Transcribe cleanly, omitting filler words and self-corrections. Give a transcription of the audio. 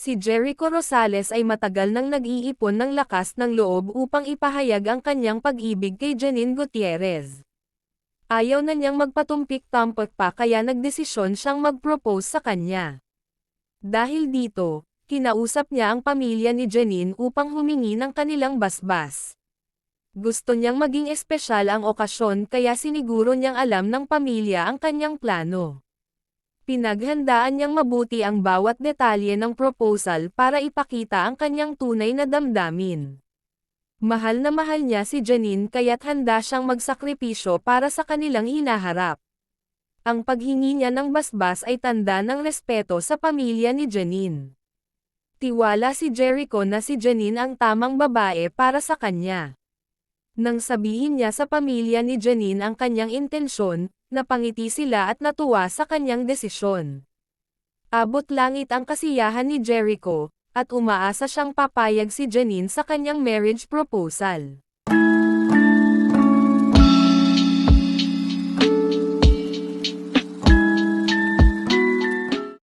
Si Jericho Rosales ay matagal nang nag-iipon ng lakas ng loob upang ipahayag ang kanyang pag-ibig kay Janine Gutierrez. Ayaw na niyang magpatumpik-tampok pa kaya nagdesisyon siyang mag-propose sa kanya. Dahil dito, kinausap niya ang pamilya ni Janine upang humingi ng kanilang basbas. Gusto niyang maging espesyal ang okasyon kaya siniguro niyang alam ng pamilya ang kanyang plano. Pinaghandaan niyang mabuti ang bawat detalye ng proposal para ipakita ang kanyang tunay na damdamin. Mahal na mahal niya si Janine kaya't handa siyang magsakripisyo para sa kanilang hinaharap. Ang paghingi niya ng basbas ay tanda ng respeto sa pamilya ni Janine. Tiwala si Jericho na si Janine ang tamang babae para sa kanya. Nang sabihin niya sa pamilya ni Janine ang kanyang intensyon, napangiti sila at natuwa sa kanyang desisyon. Abot langit ang kasiyahan ni Jericho, at umaasa siyang papayag si Janine sa kanyang marriage proposal.